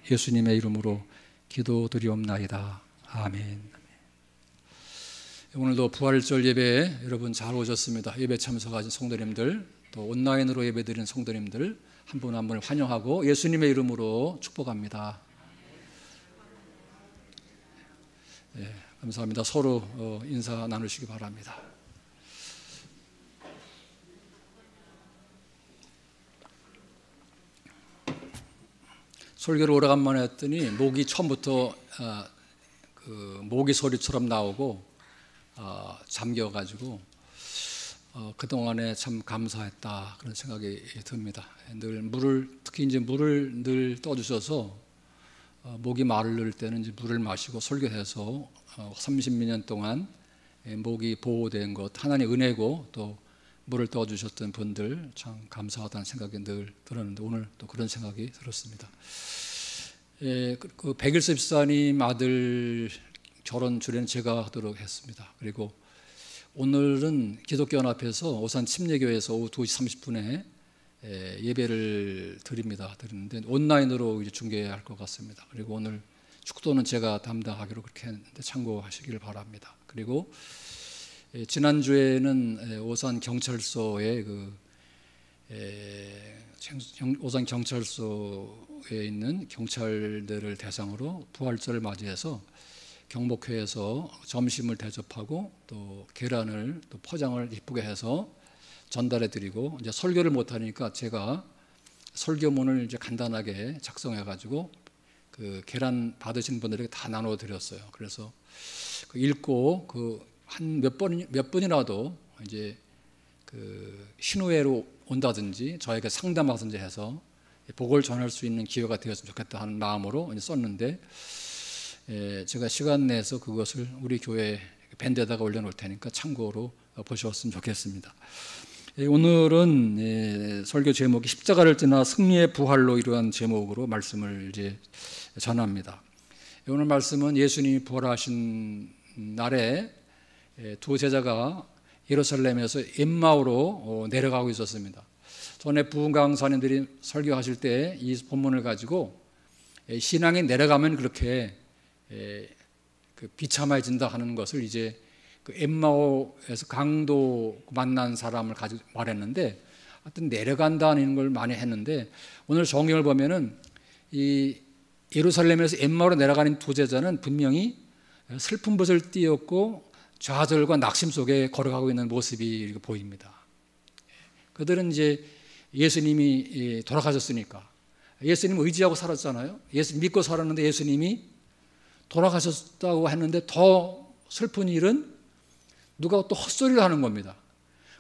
예수님의 이름으로 기도드리옵나이다. 아멘. 오늘도 부활절 예배에 여러분 잘 오셨습니다. 예배 참석하신 성도님들, 또 온라인으로 예배드리는 성도님들 한 분 한 분을 환영하고 예수님의 이름으로 축복합니다. 네, 감사합니다. 서로 인사 나누시기 바랍니다. 설교를 오래간만에 했더니 목이 처음부터 모기 소리처럼 나오고 잠겨가지고 그동안에 참 감사했다 그런 생각이 듭니다. 특히 이제 물을 늘 떠주셔서 목이 마를 때는 이제 물을 마시고 설교해서 30몇 년 동안 목이 보호된 것 하나님의 은혜고, 또 물을 떠주셨던 분들 참 감사하다는 생각이 늘 들었는데 오늘 또 그런 생각이 들었습니다. 그 백일섭 집사님 아들 결혼 주례는 제가 하도록 했습니다. 그리고 오늘은 기독교연합에서 오산 침례교회에서 오후 2시 30분에 예배를 드리는데 온라인으로 이제 중계할 것 같습니다. 그리고 오늘 축도는 제가 담당하기로 그렇게 했는데 참고하시기를 바랍니다. 그리고 지난주에는 오산 경찰서에 오산 경찰서에 있는 경찰들을 대상으로 부활절을 맞이해서 경복회에서 점심을 대접하고 또 계란을 또 포장을 이쁘게 해서 전달해 드리고, 이제 설교를 못 하니까 제가 설교문을 이제 간단하게 작성해 가지고 그 계란 받으신 분들에게 다 나눠 드렸어요. 그래서 읽고 한 몇 번이라도 이제 신우회로 온다든지 저에게 상담하든지 해서 복을 전할 수 있는 기회가 되었으면 좋겠다 하는 마음으로 이제 썼는데, 제가 시간 내서 그것을 우리 교회 밴드에다가 올려놓을 테니까 참고로 보셨으면 좋겠습니다. 오늘은 설교 제목이 십자가를 지나 승리의 부활로 이러한 제목으로 말씀을 이제 전합니다. 오늘 말씀은 예수님이 부활하신 날에 두 제자가 예루살렘에서 엠마오로 내려가고 있었습니다. 전에 부흥 강사님들이 설교하실 때 이 본문을 가지고 신앙이 내려가면 그렇게 비참해진다 하는 것을 이제 엠마오에서 강도 만난 사람을 가지고 말했는데, 하여튼 내려간다는 걸 많이 했는데, 오늘 성경을 보면은 이 예루살렘에서 엠마오로 내려가는 두 제자는 분명히 슬픈 벗을 띄었고 좌절과 낙심 속에 걸어가고 있는 모습이 보입니다. 그들은 이제 예수님이 돌아가셨으니까, 예수님 의지하고 살았잖아요. 예수님 믿고 살았는데 예수님이 돌아가셨다고 했는데 더 슬픈 일은 누가 또 헛소리를 하는 겁니다.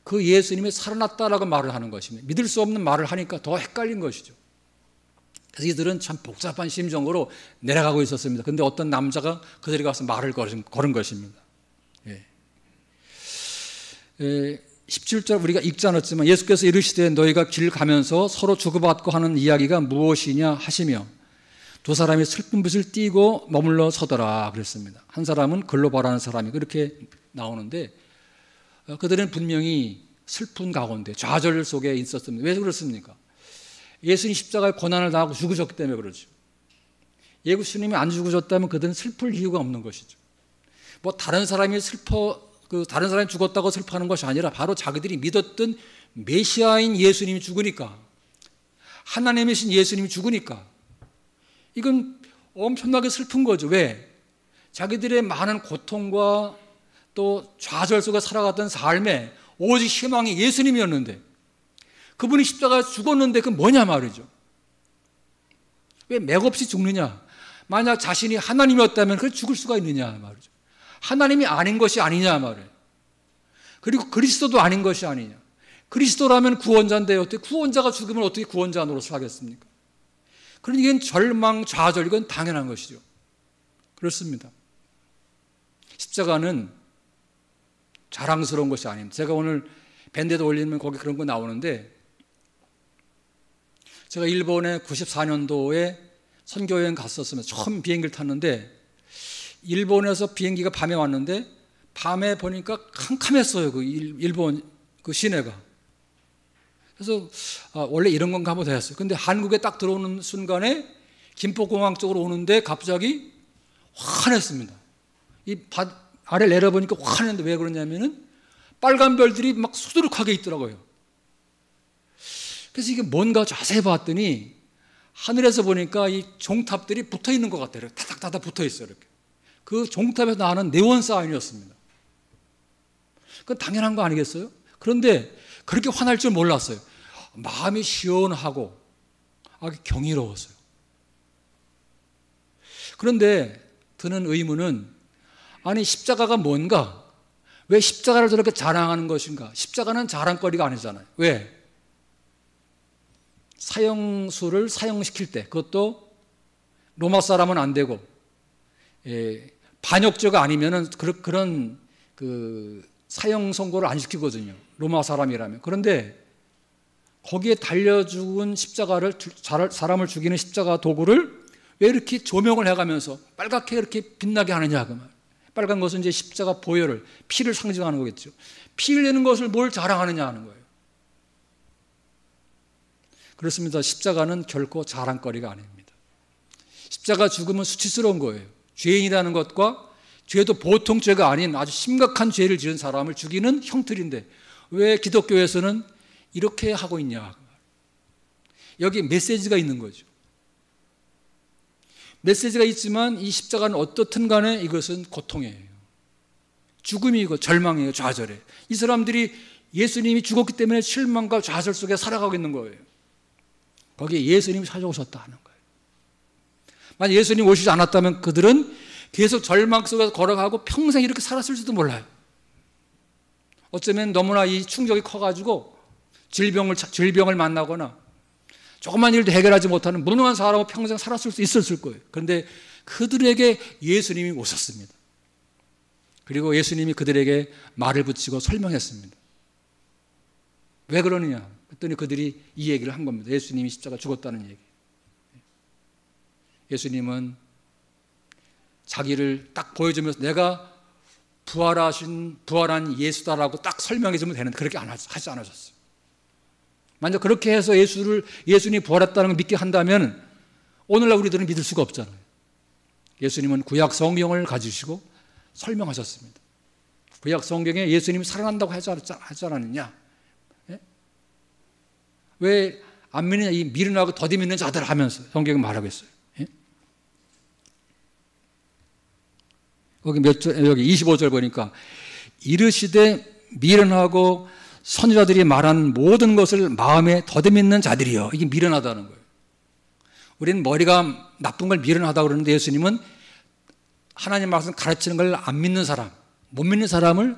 그 예수님이 살아났다라고 말을 하는 것입니다. 믿을 수 없는 말을 하니까 더 헷갈린 것이죠. 그래서 이들은 참 복잡한 심정으로 내려가고 있었습니다. 그런데 어떤 남자가 그들이 가서 말을 걸은 것입니다. 17절 우리가 읽지 않았지만 예수께서 이르시되 너희가 길 가면서 서로 주고받고 하는 이야기가 무엇이냐 하시며 두 사람이 슬픈 빛을 띠고 머물러 서더라 그랬습니다. 한 사람은 글로바라는 사람이 그렇게 나오는데, 그들은 분명히 슬픈 가운데 좌절 속에 있었습니다. 왜 그렇습니까? 예수님 십자가에 고난을 당하고 죽으셨기 때문에 그렇죠. 예수님이 안 죽으셨다면 그들은 슬플 이유가 없는 것이죠. 다른 사람이 다른 사람이 죽었다고 슬퍼하는 것이 아니라 바로 자기들이 믿었던 메시아인 예수님이 죽으니까, 하나님이신 예수님이 죽으니까 이건 엄청나게 슬픈 거죠. 왜? 자기들의 많은 고통과 또 좌절 속에 살아갔던 삶에 오직 희망이 예수님이었는데 그분이 십자가에 죽었는데 그건 뭐냐 말이죠. 왜 맥없이 죽느냐? 만약 자신이 하나님이었다면 그 죽을 수가 있느냐 말이죠. 하나님이 아닌 것이 아니냐 말이에요. 그리고 그리스도도 아닌 것이 아니냐. 그리스도라면 구원자인데 어떻게 구원자가 죽으면 어떻게 구원자 노릇을 하겠습니까? 그러니 이건 절망, 좌절, 이건 당연한 것이죠. 그렇습니다. 십자가는 자랑스러운 것이 아닙니다. 제가 오늘 밴드에도 올리면 거기 그런 거 나오는데, 제가 일본에 94년도에 선교여행 갔었으면 처음 비행기를 탔는데, 일본에서 비행기가 밤에 왔는데 밤에 보니까 캄캄했어요. 그 일본 그 시내가. 그래서 원래 이런 건가 보다 했어요. 근데 한국에 딱 들어오는 순간에 김포공항 쪽으로 오는데 갑자기 환했습니다. 이 아래 내려보니까 환했는데 왜 그러냐면은 빨간 별들이 막 수두룩하게 있더라고요. 그래서 이게 뭔가 자세히 봤더니 하늘에서 보니까 이 종탑들이 붙어 있는 것 같아요. 타닥타닥 붙어 있어요. 이렇게. 그 종탑에서 나는 네온 사인이었습니다. 그건 당연한 거 아니겠어요? 그런데 그렇게 환할 줄 몰랐어요. 마음이 시원하고 아주 경이로웠어요. 그런데 드는 의문은, 아니 십자가가 뭔가? 왜 십자가를 저렇게 자랑하는 것인가? 십자가는 자랑거리가 아니잖아요. 왜? 사형수를 사형시킬 때, 그것도 로마 사람은 안 되고 반역죄가 아니면은 그런 사형 선고를 안 시키거든요. 로마 사람이라면. 그런데 거기에 달려 죽은 십자가를, 사람을 죽이는 십자가 도구를 왜 이렇게 조명을 해가면서 빨갛게 이렇게 빛나게 하느냐 그 말. 빨간 것은 이제 십자가 보혈을, 피를 상징하는 거겠죠. 피 흘리는 것을 뭘 자랑하느냐 하는 거예요. 그렇습니다. 십자가는 결코 자랑거리가 아닙니다. 십자가 죽음은 수치스러운 거예요. 죄인이라는 것과, 죄도 보통 죄가 아닌 아주 심각한 죄를 지은 사람을 죽이는 형틀인데 왜 기독교에서는 이렇게 하고 있냐. 여기 메시지가 있는 거죠. 메시지가 있지만 이 십자가는 어떻든 간에 이것은 고통이에요. 죽음이고 절망이에요. 좌절이에요. 이 사람들이 예수님이 죽었기 때문에 실망과 좌절 속에 살아가고 있는 거예요. 거기에 예수님이 찾아오셨다 하는 거예요. 만약 예수님 오시지 않았다면 그들은 계속 절망 속에서 걸어가고 평생 이렇게 살았을지도 몰라요. 어쩌면 너무나 이 충격이 커가지고 질병을 만나거나 조그만 일도 해결하지 못하는 무능한 사람은 평생 살았을 수 있었을 거예요. 그런데 그들에게 예수님이 오셨습니다. 그리고 예수님이 그들에게 말을 붙이고 설명했습니다. 왜 그러느냐? 그랬더니 그들이 이 얘기를 한 겁니다. 예수님이 십자가 죽었다는 얘기. 예수님은 자기를 딱 보여주면서 내가 부활한 예수다라고 딱 설명해 주면 되는데 그렇게 하지 않으셨어요. 만약 그렇게 해서 예수님이 부활했다는 걸 믿게 한다면 오늘날 우리들은 믿을 수가 없잖아요. 예수님은 구약 성경을 가지시고 설명하셨습니다. 구약 성경에 예수님이 살아난다고 하지 않았느냐? 예? 왜 안 믿느냐? 이 미련하고 더디 믿는 자들 하면서 성경이 말하고 있어요. 예? 여기 여기 25절 보니까 이르시되 미련하고 선지자들이 말한 모든 것을 마음에 더듬이는 자들이요. 이게 미련하다는 거예요. 우리는 머리가 나쁜 걸 미련하다고 그러는데 예수님은 하나님 말씀 가르치는 걸 안 믿는 사람, 못 믿는 사람을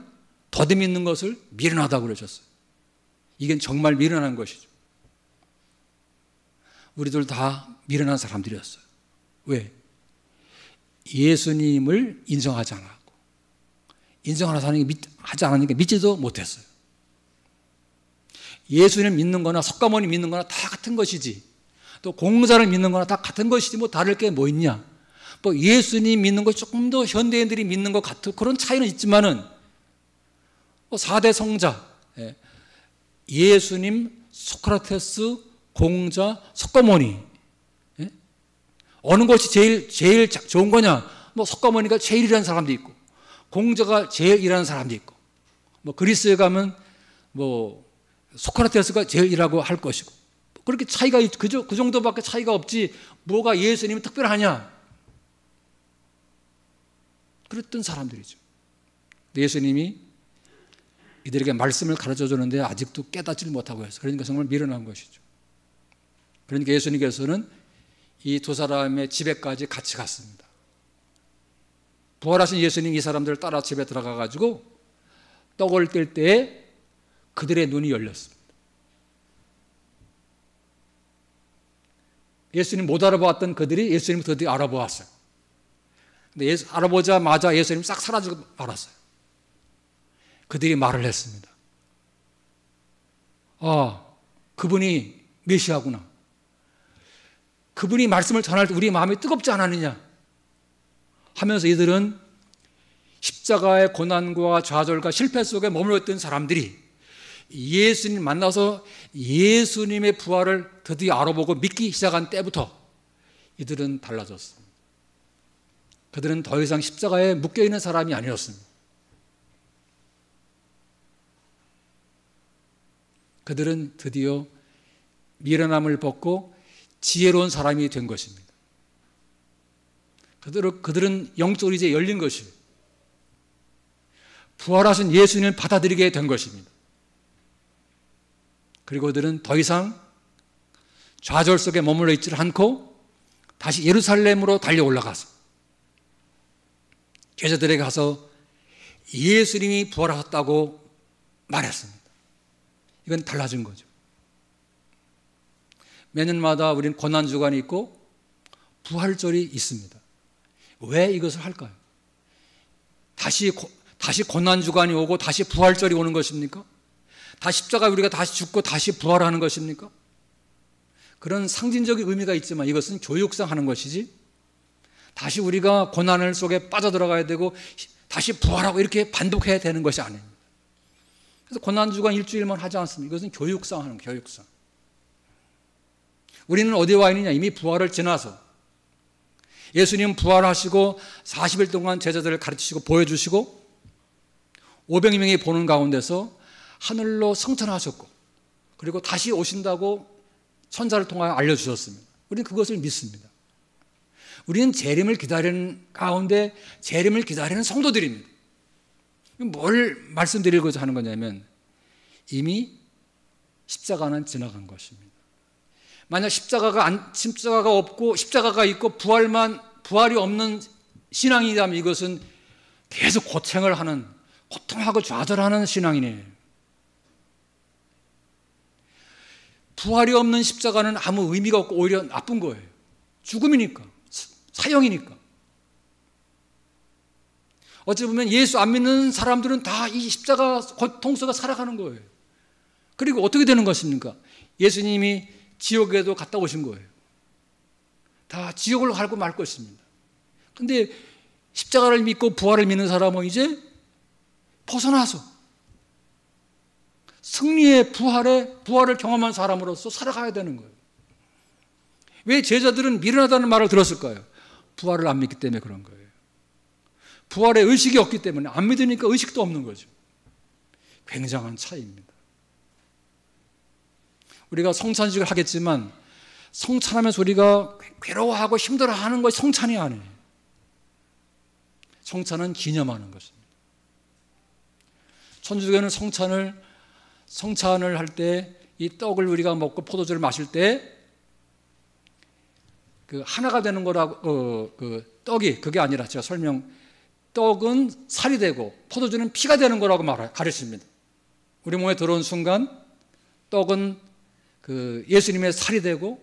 더듬이는 것을 미련하다고 그러셨어요. 이게 정말 미련한 것이죠. 우리들 다 미련한 사람들이었어요. 왜? 예수님을 인정하지 않았고, 인정하는 사람이 하지 않으니까 믿지도 못했어요. 예수님 믿는 거나 석가모니 믿는 거나 다 같은 것이지, 또 공자를 믿는 거나 다 같은 것이지 뭐 다를 게 뭐 있냐. 뭐 예수님 믿는 것 조금 더 현대인들이 믿는 것 같은 그런 차이는 있지만은 4대 성자, 예수님, 소크라테스, 공자, 석가모니, 어느 것이 제일 좋은 거냐? 뭐 석가모니가 제일 일하는 사람도 있고, 공자가 제일 일하는 사람도 있고, 뭐 그리스에 가면 뭐 소크라테스가 제일 일하고 할 것이고, 그렇게 차이가 그 정도밖에 차이가 없지 뭐가 예수님이 특별하냐? 그랬던 사람들이죠. 예수님이 이들에게 말씀을 가르쳐 주는데 아직도 깨닫지를 못하고 해서 그러니까 정말 미련한 것이죠. 그러니까 예수님께서는 이 두 사람의 집에까지 같이 갔습니다. 부활하신 예수님 이 사람들을 따라 집에 들어가 가지고 떡을 뗄 때에 그들의 눈이 열렸습니다. 예수님 못 알아보았던 그들이 예수님을 드디어 알아보았어요. 근데 알아보자마자 예수님 싹 사라지고 말았어요. 그들이 말을 했습니다. 아, 그분이 메시아구나. 그분이 말씀을 전할 때 우리 마음이 뜨겁지 않았느냐 하면서 이들은 십자가의 고난과 좌절과 실패 속에 머물러 있던 사람들이 예수님 만나서 예수님의 부활을 드디어 알아보고 믿기 시작한 때부터 이들은 달라졌습니다. 그들은 더 이상 십자가에 묶여있는 사람이 아니었습니다. 그들은 드디어 미련함을 벗고 지혜로운 사람이 된 것입니다. 그들은 영적으로 이제 열린 것이에요. 부활하신 예수님을 받아들이게 된 것입니다. 그리고 그들은 더 이상 좌절 속에 머물러 있지를 않고 다시 예루살렘으로 달려 올라가서 제자들에게 가서 예수님이 부활하셨다고 말했습니다. 이건 달라진 거죠. 매년마다 우리는 고난주간이 있고 부활절이 있습니다. 왜 이것을 할까요? 다시 고난주간이 오고 다시 부활절이 오는 것입니까? 다시 십자가에 우리가 다시 죽고 다시 부활하는 것입니까? 그런 상징적인 의미가 있지만 이것은 교육상 하는 것이지 다시 우리가 고난을 속에 빠져들어가야 되고 다시 부활하고 이렇게 반복해야 되는 것이 아닙니다. 그래서 고난주간 일주일만 하지 않습니다. 이것은 교육상 하는 거예요. 교육상. 우리는 어디에 와 있느냐? 이미 부활을 지나서 예수님 부활하시고 40일 동안 제자들을 가르치시고 보여주시고 500명이 보는 가운데서 하늘로 승천하셨고 그리고 다시 오신다고 천사를 통하여 알려주셨습니다. 우리는 그것을 믿습니다. 우리는 재림을 기다리는 가운데 재림을 기다리는 성도들입니다. 뭘 말씀드리고자 하는 거냐면 이미 십자가는 지나간 것입니다. 만약 십자가가 없고 십자가가 있고 부활이 없는 신앙이라면 이것은 계속 고생을 하는 고통하고 좌절하는 신앙이네요. 부활이 없는 십자가는 아무 의미가 없고 오히려 나쁜 거예요. 죽음이니까, 사형이니까. 어찌 보면 예수 안 믿는 사람들은 다 이 십자가 고통 속에 살아가는 거예요. 그리고 어떻게 되는 것입니까? 예수님이 지옥에도 갔다 오신 거예요. 다 지옥을 갈고 말 것입니다. 그런데 십자가를 믿고 부활을 믿는 사람은 이제 벗어나서 승리의 부활을 경험한 사람으로서 살아가야 되는 거예요. 왜 제자들은 미련하다는 말을 들었을까요? 부활을 안 믿기 때문에 그런 거예요. 부활의 의식이 없기 때문에 안 믿으니까 의식도 없는 거죠. 굉장한 차이입니다. 우리가 성찬식을 하겠지만 성찬하면서 우리가 괴로워하고 힘들어하는 것이 성찬이 아니에요. 성찬은 기념하는 것입니다. 천주교는 성찬을 할 때 이 떡을 우리가 먹고 포도주를 마실 때 그 하나가 되는 거라고 떡이 그게 아니라 제가 떡은 살이 되고 포도주는 피가 되는 거라고 가르칩니다. 우리 몸에 들어온 순간 떡은 그 예수님의 살이 되고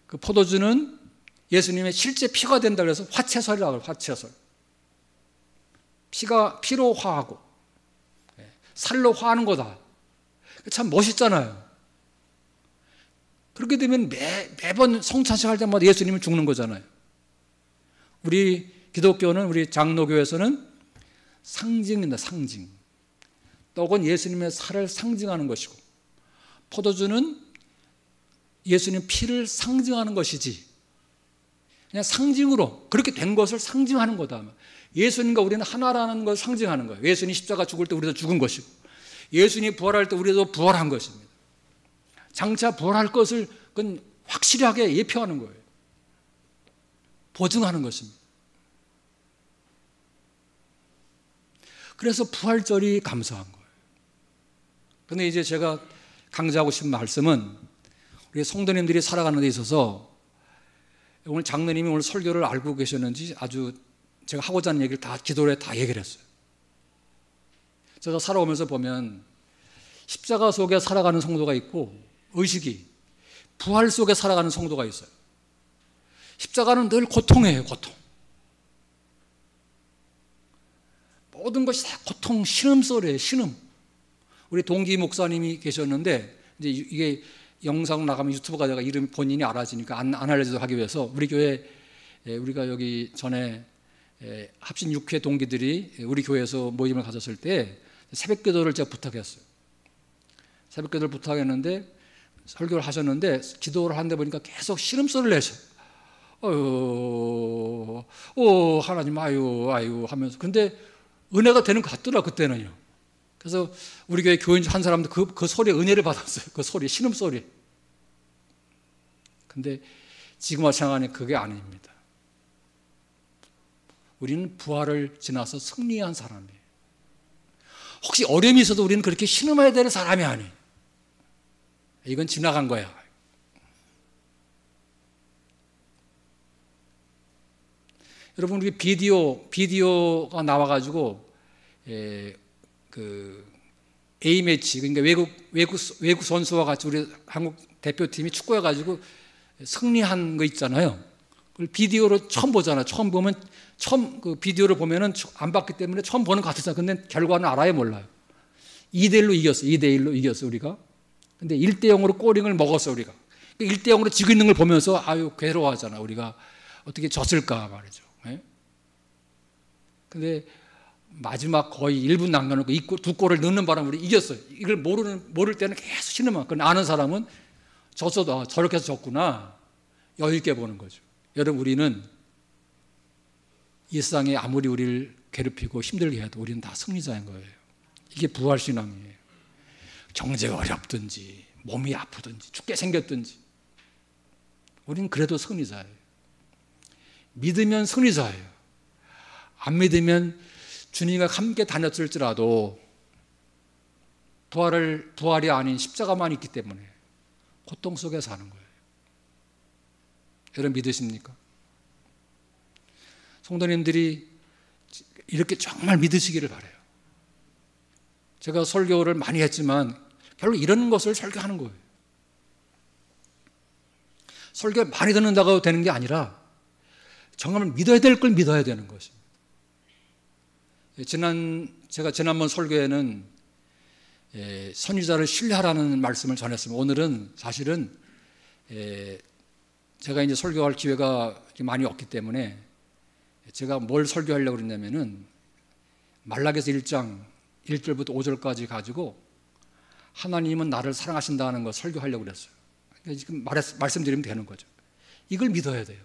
그 포도주는 예수님의 실제 피가 된다 그래서 화채설이라고 해요. 화채설. 피로 화하고 살로 화하는 거다. 참 멋있잖아요. 그렇게 되면 매번 성찬식 할 때마다 예수님은 죽는 거잖아요. 우리 기독교는 우리 장로교에서는 상징입니다. 상징. 떡은 예수님의 살을 상징하는 것이고 포도주는 예수님 피를 상징하는 것이지 그냥 상징으로 그렇게 된 것을 상징하는 거다. 예수님과 우리는 하나라는 걸 상징하는 거예요. 예수님 십자가 죽을 때 우리도 죽은 것이고 예수님이 부활할 때 우리도 부활한 것입니다. 장차 부활할 것을 그건 확실하게 예표하는 거예요. 보증하는 것입니다. 그래서 부활절이 감사한 거예요. 그런데 이제 제가 강조하고 싶은 말씀은 우리 성도님들이 살아가는 데 있어서 오늘 장로님이 오늘 설교를 알고 계셨는지 아주 제가 하고자 하는 얘기를 다 기도에 다 얘기를 했어요. 제가 살아오면서 보면 십자가 속에 살아가는 성도가 있고 의식이 부활 속에 살아가는 성도가 있어요. 십자가는 늘 고통이에요. 고통. 모든 것이 다 고통, 신음소리예요. 신음. 우리 동기 목사님이 계셨는데 이제 이게 영상 나가면 유튜브가 내가 이름 본인이 알아지니까 안 알려지도록 하기 위해서 우리 교회 우리가 여기 전에 합신 6회 동기들이 우리 교회에서 모임을 가졌을 때 새벽기도를 제가 부탁했어요. 새벽기도를 부탁했는데 설교를 하셨는데 기도를 하는데 보니까 계속 신음소리를 내셔. 하나님 아유 하면서. 근데 은혜가 되는 것 같더라 그때는요. 그래서 우리 교회 교인 한 사람도 그 소리에 은혜를 받았어요. 그 소리, 신음소리. 근데 지금 생각하니 그게 아닙니다. 우리는 부활을 지나서 승리한 사람이에요. 혹시 어려움이 있어도 우리는 그렇게 신음해야 되는 사람이 아니에요. 이건 지나간 거야. 여러분, 우리 비디오가 나와가지고, A매치, 그러니까 외국 선수와 같이 우리 한국 대표팀이 축구해가지고 승리한 거 있잖아요. 그걸 비디오로 처음 보잖아요. 그 비디오를 보면은 안 봤기 때문에 처음 보는 것 같았어요. 근데 결과는 알아요, 몰라요? 2대1로 이겼어요. 2대1로 이겼어요, 우리가. 근데 1대0으로 꼬링을 먹었어요, 우리가. 1대0으로 지고 있는 걸 보면서 괴로워하잖아, 우리가. 어떻게 졌을까 말이죠. 예? 근데 마지막 거의 1분 남겨놓고 두 골을 넣는 바람에 우리 이겼어요. 이걸 모를 때는 계속 신음만. 그건 아는 사람은 졌어도 저렇게 해서 졌구나. 여유있게 보는 거죠. 여러분, 우리는 이 세상에 아무리 우리를 괴롭히고 힘들게 해도 우리는 다 승리자인 거예요. 이게 부활신앙이에요. 경제가 어렵든지 몸이 아프든지 죽게 생겼든지 우리는 그래도 승리자예요. 믿으면 승리자예요. 안 믿으면 주님과 함께 다녔을지라도 부활이 아닌 십자가만 있기 때문에 고통 속에 사는 거예요. 여러분 믿으십니까? 성도님들이 이렇게 정말 믿으시기를 바라요. 제가 설교를 많이 했지만 결국 이런 것을 설교하는 거예요. 설교 많이 듣는다고 되는 게 아니라 정말 믿어야 될 걸 믿어야 되는 것입니다. 제가 지난번 설교에는 선지자를 신뢰하라는 말씀을 전했습니다. 오늘은 사실은 제가 이제 설교할 기회가 많이 없기 때문에 제가 뭘 설교하려고 그랬냐면은 말라기서 1장 1절부터 5절까지 가지고 하나님은 나를 사랑하신다는 거 설교하려고 그랬어요. 그러니까 지금 말씀드리면 되는 거죠. 이걸 믿어야 돼요.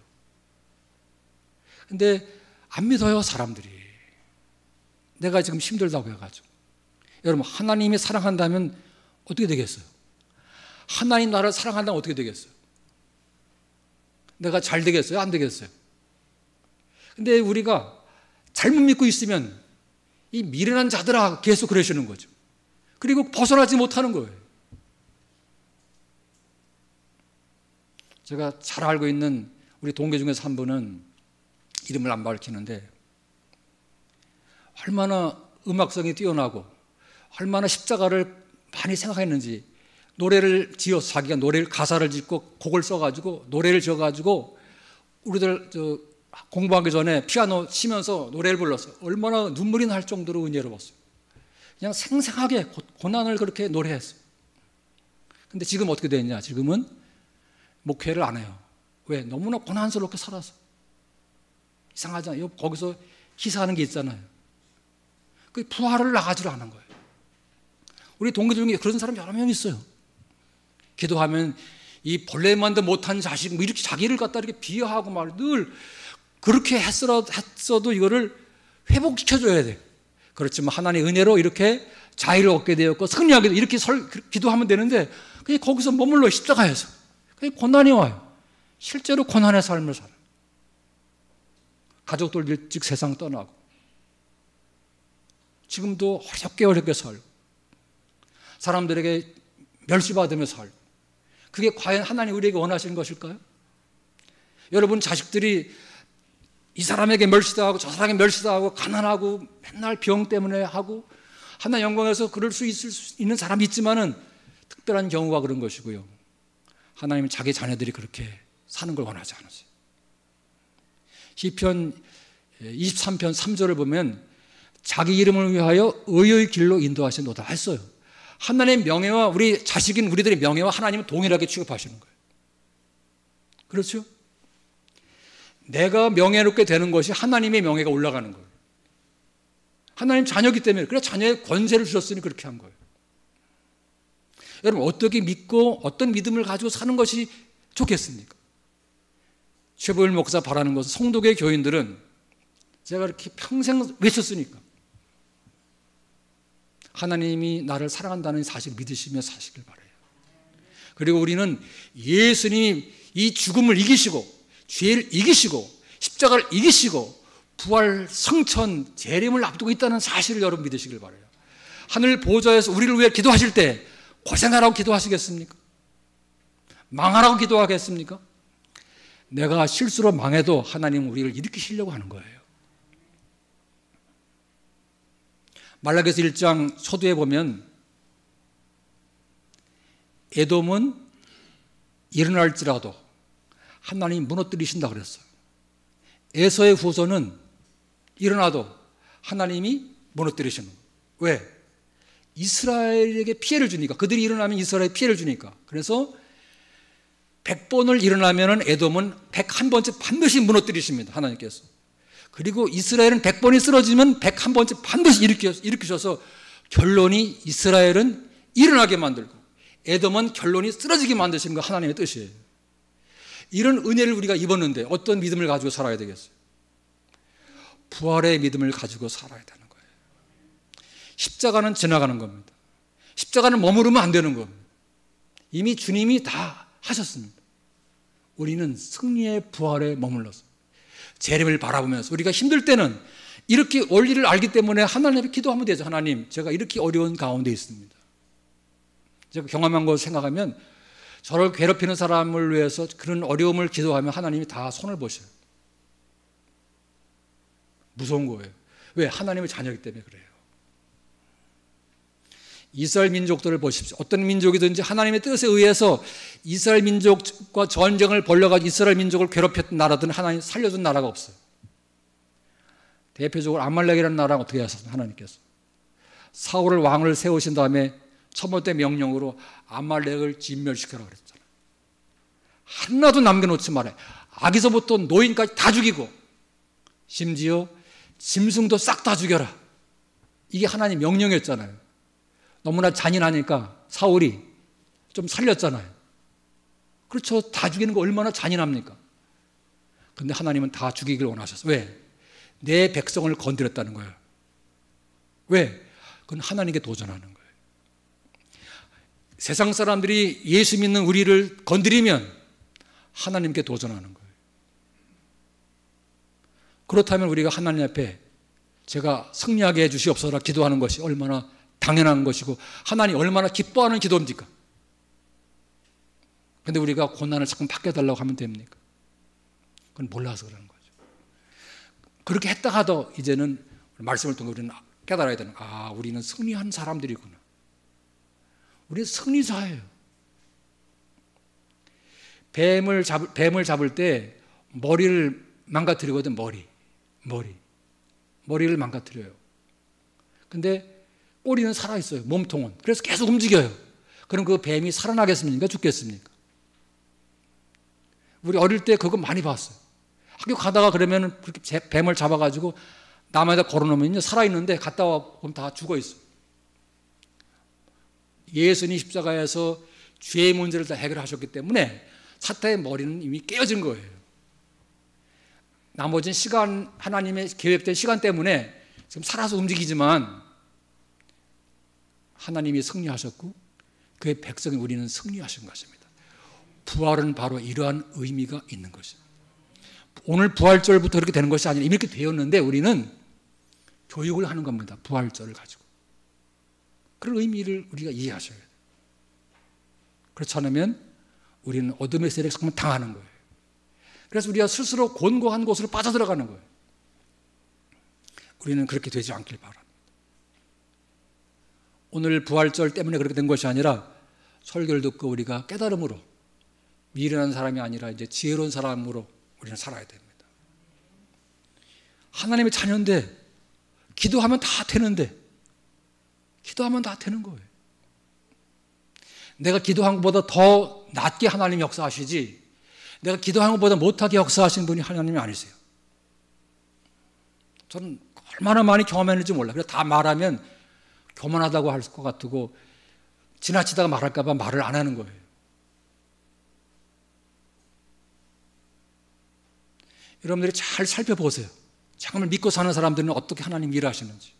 근데 안 믿어요, 사람들이. 내가 지금 힘들다고 해가지고. 여러분, 하나님이 사랑한다면 어떻게 되겠어요? 하나님 나를 사랑한다면 어떻게 되겠어요? 내가 잘 되겠어요? 안 되겠어요? 근데 우리가 잘못 믿고 있으면 이 미련한 자들아 계속 그러시는 거죠. 그리고 벗어나지 못하는 거예요. 제가 잘 알고 있는 우리 동계 중에서 한 분은 이름을 안 밝히는데 얼마나 음악성이 뛰어나고 얼마나 십자가를 많이 생각했는지 노래를 지어서 자기가 가사를 짓고 곡을 써가지고 노래를 지어가지고 우리들 공부하기 전에 피아노 치면서 노래를 불렀어요. 얼마나 눈물이 날 정도로 은혜로웠어요. 그냥 생생하게 고난을 그렇게 노래했어요. 근데 지금 어떻게 됐냐? 지금은 목회를 안 해요. 왜? 너무나 고난스럽게 살아서. 이상하잖아요. 거기서 기사하는 게 있잖아요. 그 부활을 나가지를 않은 거예요. 우리 동기 중에 그런 사람 여러 명 있어요. 기도하면 이 벌레만도 못한 자식, 뭐 이렇게 자기를 갖다 이렇게 비하하고 늘 그렇게 했어도 이거를 회복시켜줘야 돼요. 그렇지만 하나님의 은혜로 이렇게 자유를 얻게 되었고 승리하게 이렇게 기도하면 되는데 그냥 거기서 머물러 십자가에서 그냥 고난이 와요. 실제로 고난의 삶을 살아요. 가족들 일찍 세상 떠나고 지금도 어렵게 살고 사람들에게 멸시받으며 살고 그게 과연 하나님 우리에게 원하시는 것일까요? 여러분 자식들이 이 사람에게 멸시당하고 저 사람에게 멸시당하고 가난하고 맨날 병 때문에 하고 하나님 영광에서 그럴 수 있는 사람이 있지만은 특별한 경우가 그런 것이고요. 하나님은 자기 자녀들이 그렇게 사는 걸 원하지 않으세요. 시편 23편 3절을 보면 자기 이름을 위하여 의의 길로 인도하시노다 했어요. 하나님의 명예와 우리 자식인 우리들의 명예와 하나님은 동일하게 취급하시는 거예요. 그렇죠? 내가 명예롭게 되는 것이 하나님의 명예가 올라가는 거예요. 하나님 자녀이기 때문에 그래 자녀의 권세를 주셨으니 그렇게 한 거예요. 여러분 어떻게 믿고 어떤 믿음을 가지고 사는 것이 좋겠습니까? 최보일 목사 바라는 것은 성도계 교인들은 제가 이렇게 평생 외쳤으니까 하나님이 나를 사랑한다는 사실을 믿으시며 사시길 바라요. 그리고 우리는 예수님이 이 죽음을 이기시고 죄를 이기시고 십자가를 이기시고 부활 성천 재림을 앞두고 있다는 사실을 여러분 믿으시길 바라요. 하늘 보좌에서 우리를 위해 기도하실 때 고생하라고 기도하시겠습니까? 망하라고 기도하겠습니까? 내가 실수로 망해도 하나님은 우리를 일으키시려고 하는 거예요. 말라기서 1장 서두에 보면 에돔은 일어날지라도 하나님이 무너뜨리신다 그랬어요. 에서의 후손은 일어나도 하나님이 무너뜨리시는 거예요. 왜? 이스라엘에게 피해를 주니까. 그들이 일어나면 이스라엘에 피해를 주니까. 그래서 100번을 일어나면 에돔은 101번째 반드시 무너뜨리십니다. 하나님께서. 그리고 이스라엘은 100번이 쓰러지면 101번째 반드시 일으키셔서 결론이 이스라엘은 일어나게 만들고 에돔은 결론이 쓰러지게 만드시는 거 하나님의 뜻이에요. 이런 은혜를 우리가 입었는데 어떤 믿음을 가지고 살아야 되겠어요? 부활의 믿음을 가지고 살아야 되는 거예요. 십자가는 지나가는 겁니다. 십자가는 머무르면 안 되는 겁니다. 이미 주님이 다 하셨습니다. 우리는 승리의 부활에 머물러서 재림을 바라보면서 우리가 힘들 때는 이렇게 원리를 알기 때문에 하나님께 기도하면 되죠. 하나님, 제가 이렇게 어려운 가운데 있습니다. 제가 경험한 것을 생각하면 저를 괴롭히는 사람을 위해서 그런 어려움을 기도하면 하나님이 다 손을 보셔요. 무서운 거예요. 왜? 하나님의 자녀이기 때문에 그래요. 이스라엘 민족들을 보십시오. 어떤 민족이든지 하나님의 뜻에 의해서 이스라엘 민족과 전쟁을 벌여가지고 이스라엘 민족을 괴롭혔던 나라들은 하나님 살려준 나라가 없어요. 대표적으로 아말렉이라는 나라는 어떻게 하셨어요? 하나님께서 사울을 왕을 세우신 다음에 첫 번째 명령으로 아말렉을 진멸시켜라 그랬잖아요. 하나도 남겨놓지 말아요. 아기서부터 노인까지 다 죽이고 심지어 짐승도 싹 다 죽여라. 이게 하나님 명령이었잖아요. 너무나 잔인하니까 사울이 좀 살렸잖아요. 그렇죠. 다 죽이는 거 얼마나 잔인합니까? 근데 하나님은 다 죽이길 원하셨어요. 왜? 내 백성을 건드렸다는 거예요. 왜? 그건 하나님께 도전하는 거예요. 세상 사람들이 예수 믿는 우리를 건드리면 하나님께 도전하는 거예요. 그렇다면 우리가 하나님 앞에 제가 승리하게 해주시옵소서 기도하는 것이 얼마나 당연한 것이고 하나님 얼마나 기뻐하는 기도입니까? 그런데 우리가 고난을 자꾸 바꿔달라고 하면 됩니까? 그건 몰라서 그러는 거죠. 그렇게 했다 하도 이제는 말씀을 통해 우리는 깨달아야 되는 거예요. 우리는 승리한 사람들이구나. 우리는 승리자예요. 뱀을 잡을 때 머리를 망가뜨리거든. 머리를 망가뜨려요. 근데 꼬리는 살아있어요. 몸통은. 그래서 계속 움직여요. 그럼 그 뱀이 살아나겠습니까? 죽겠습니까? 우리 어릴 때 그거 많이 봤어요. 학교 가다가 그러면 그렇게 뱀을 잡아가지고 남에다 걸어놓으면 살아있는데 갔다 와 보면 다 죽어있어요. 예수님 십자가에서 죄의 문제를 다 해결하셨기 때문에 사탄의 머리는 이미 깨어진 거예요. 나머지는 시간, 하나님의 계획된 시간 때문에 지금 살아서 움직이지만 하나님이 승리하셨고 그의 백성이 우리는 승리하신 것입니다. 부활은 바로 이러한 의미가 있는 것입니다. 오늘 부활절부터 그렇게 되는 것이 아니라 이미 이렇게 되었는데 우리는 교육을 하는 겁니다. 부활절을 가지고. 그런 의미를 우리가 이해하셔야 돼요. 그렇지 않으면 우리는 어둠의 세력에 자꾸만 당하는 거예요. 그래서 우리가 스스로 곤고한 곳으로 빠져들어가는 거예요. 우리는 그렇게 되지 않길 바랍니다. 오늘 부활절 때문에 그렇게 된 것이 아니라 설교를 듣고 우리가 깨달음으로 미련한 사람이 아니라 이제 지혜로운 사람으로 우리는 살아야 됩니다. 하나님의 자녀인데 기도하면 다 되는데 기도하면 다 되는 거예요. 내가 기도한 것보다 더 낮게 하나님 역사하시지 내가 기도한 것보다 못하게 역사하시는 분이 하나님이 아니세요. 저는 얼마나 많이 경험했는지 몰라요. 그래서 다 말하면 교만하다고 할 것 같고 지나치다가 말할까 봐 말을 안 하는 거예요. 여러분들이 잘 살펴보세요. 정말 믿고 사는 사람들은 어떻게 하나님 일하시는지.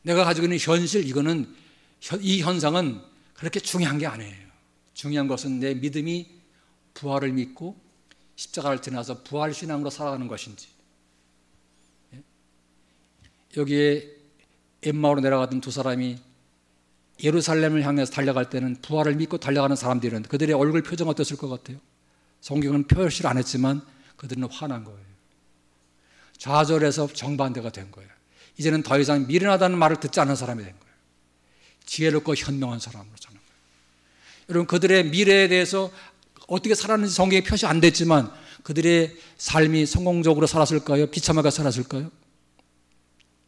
내가 가지고 있는 현실, 이 현상은 그렇게 중요한 게 아니에요. 중요한 것은 내 믿음이 부활을 믿고 십자가를 지나서 부활신앙으로 살아가는 것인지. 여기에 엠마오로 내려가던 두 사람이 예루살렘을 향해서 달려갈 때는 부활을 믿고 달려가는 사람들이었는데 그들의 얼굴 표정 어땠을 것 같아요? 성경은 표시를 안 했지만 그들은 화난 거예요. 좌절해서 정반대가 된 거예요. 이제는 더 이상 미련하다는 말을 듣지 않는 사람이 된 거예요. 지혜롭고 현명한 사람으로 사는 거예요. 여러분, 그들의 미래에 대해서 어떻게 살았는지 성경에 표시 안 됐지만 그들의 삶이 성공적으로 살았을까요? 비참하게 살았을까요?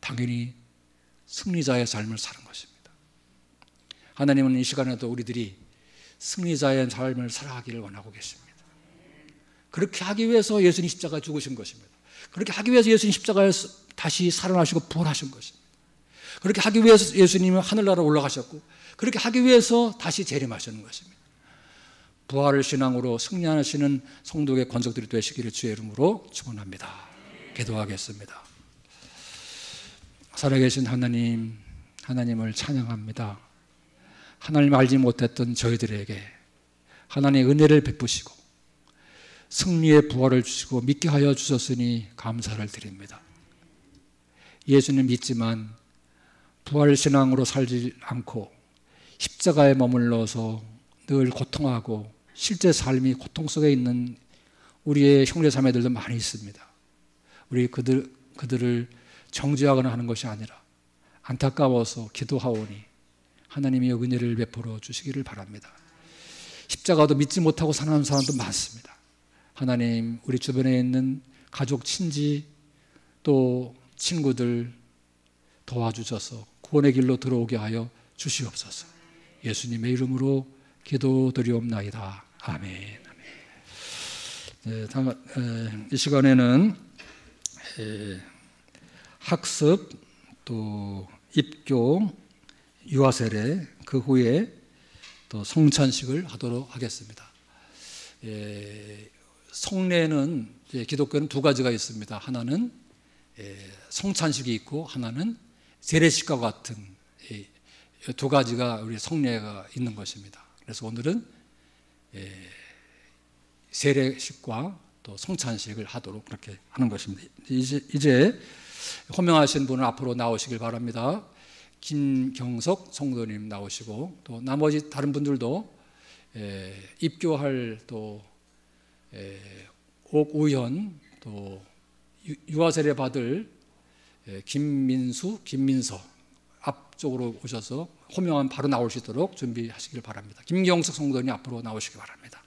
당연히 승리자의 삶을 사는 것입니다. 하나님은 이 시간에도 우리들이 승리자의 삶을 살아가기를 원하고 계십니다. 그렇게 하기 위해서 예수님 십자가에 죽으신 것입니다. 그렇게 하기 위해서 예수님 십자가에서 다시 살아나시고 부활하신 것입니다. 그렇게 하기 위해서 예수님은 하늘나라 올라가셨고 그렇게 하기 위해서 다시 재림하시는 것입니다. 부활을 신앙으로 승리하시는 성도의 권속들이 되시기를 주의 이름으로 축원합니다. 기도하겠습니다. 살아계신 하나님, 하나님을 찬양합니다. 하나님 알지 못했던 저희들에게 하나님의 은혜를 베푸시고 승리의 부활을 주시고 믿게 하여 주셨으니 감사를 드립니다. 예수님 믿지만 부활신앙으로 살지 않고 십자가에 머물러서 늘 고통하고 실제 삶이 고통 속에 있는 우리의 형제자매들도 많이 있습니다. 우리 그들을 정죄하거나 하는 것이 아니라 안타까워서 기도하오니 하나님의 은혜를 베풀어 주시기를 바랍니다. 십자가도 믿지 못하고 사는 사람도 많습니다. 하나님, 우리 주변에 있는 가족, 친지 또 친구들 도와주셔서 구원의 길로 들어오게 하여 주시옵소서. 예수님의 이름으로 기도드리옵나이다. 아멘. 이 시간에는 학습 또 입교 유아세례 그 후에 또 성찬식을 하도록 하겠습니다. 성례는 기독교는 두 가지가 있습니다. 하나는 성찬식이 있고 하나는 세례식과 같은 두 가지가 우리 성례가 있는 것입니다. 그래서 오늘은 세례식과 또 성찬식을 하도록 그렇게 하는 것입니다. 이제 호명하신 분은 앞으로 나오시길 바랍니다. 김경석 성도님 나오시고 또 나머지 다른 분들도 입교할 또 옥우현 또 유아세례 받을 김민수, 김민서 앞쪽으로 오셔서 호명한 바로 나올 수 있도록 준비하시길 바랍니다. 김경석 성도님 앞으로 나오시기 바랍니다.